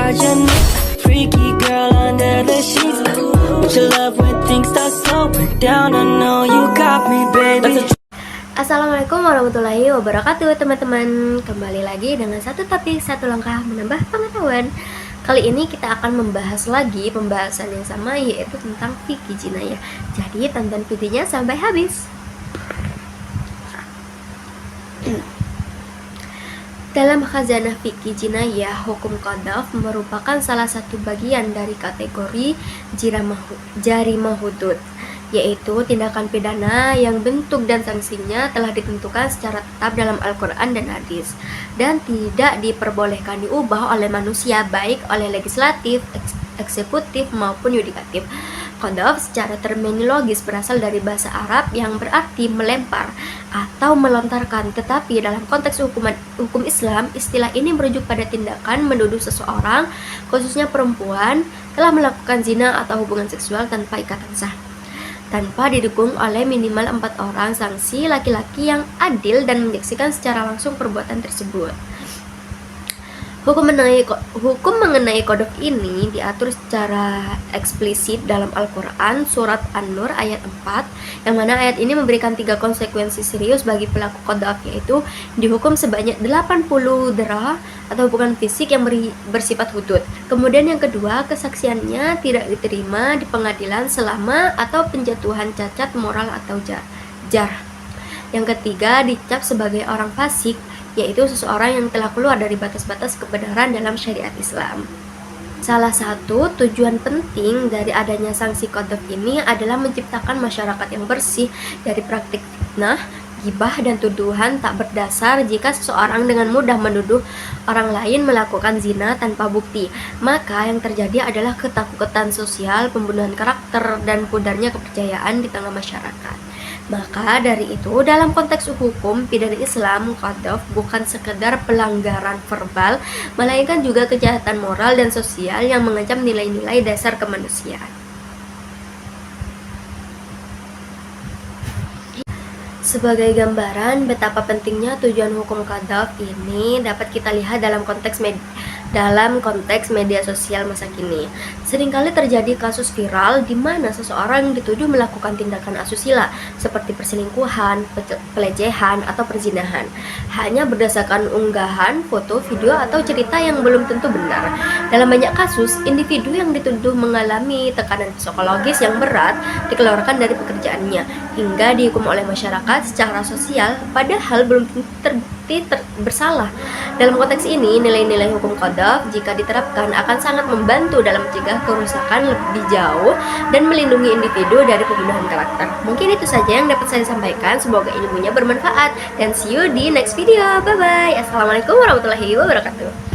imagine freaky girl under the sheets. Would you love when things start slowing down? I know you got me, baby. Assalamualaikum warahmatullahi wabarakatuh teman-teman. Kembali lagi dengan satu topik, satu langkah menambah pengetahuan. Kali ini kita akan membahas lagi pembahasan yang sama, yaitu tentang fikih jinayah. Jadi tonton videonya sampai habis. Dalam khazanah fikih jinayah, hukum qadhaf merupakan salah satu bagian dari kategori jarimah hudud, yaitu tindakan pidana yang bentuk dan sanksinya telah ditentukan secara tetap dalam Al-Quran dan hadis, dan tidak diperbolehkan diubah oleh manusia, baik oleh legislatif, eksekutif maupun yudikatif. Qadhaf secara terminologis berasal dari bahasa Arab yang berarti melempar atau melontarkan, tetapi dalam konteks hukum Islam, istilah ini merujuk pada tindakan menuduh seseorang, khususnya perempuan, telah melakukan zina atau hubungan seksual tanpa ikatan sah, tanpa didukung oleh minimal 4 orang saksi laki-laki yang adil dan menyaksikan secara langsung perbuatan tersebut. Hukum mengenai qadhaf ini diatur secara eksplisit dalam Al-Quran surat An-Nur ayat 4, yang mana ayat ini memberikan 3 konsekuensi serius bagi pelaku qadhaf, yaitu dihukum sebanyak 80 derah atau hubungan fisik yang bersifat hudud. Kemudian yang kedua, kesaksiannya tidak diterima di pengadilan selama atau penjatuhan cacat moral atau jar. Yang ketiga, dicap sebagai orang fasik, yaitu seseorang yang telah keluar dari batas-batas kebenaran dalam syariat Islam. Salah satu tujuan penting dari adanya sanksi qadhaf ini adalah menciptakan masyarakat yang bersih dari praktik fitnah, gibah, dan tuduhan tak berdasar. Jika seseorang dengan mudah menuduh orang lain melakukan zina tanpa bukti, maka yang terjadi adalah ketakutan sosial, pembunuhan karakter, dan pudarnya kepercayaan di tengah masyarakat. Maka dari itu, dalam konteks hukum pidana Islam, qadhaf bukan sekedar pelanggaran verbal, melainkan juga kejahatan moral dan sosial yang mengancam nilai-nilai dasar kemanusiaan. Sebagai gambaran betapa pentingnya tujuan hukum qadhaf ini dapat kita lihat dalam konteks media sosial masa kini. Seringkali terjadi kasus viral di mana seseorang dituduh melakukan tindakan asusila seperti perselingkuhan, pelecehan, atau perzinahan hanya berdasarkan unggahan, foto, video, atau cerita yang belum tentu benar. Dalam banyak kasus, individu yang dituduh mengalami tekanan psikologis yang berat dikeluarkan dari pekerjaannya hingga dihukum oleh masyarakat secara sosial, padahal belum terbukti bersalah. Dalam konteks ini, nilai-nilai hukum qadhaf jika diterapkan akan sangat membantu dalam mencegah kerusakan lebih jauh dan melindungi individu dari pembunuhan karakter. Mungkin itu saja yang dapat saya sampaikan, semoga ilmunya bermanfaat, dan see you di next video. Bye bye. Assalamualaikum warahmatullahi wabarakatuh.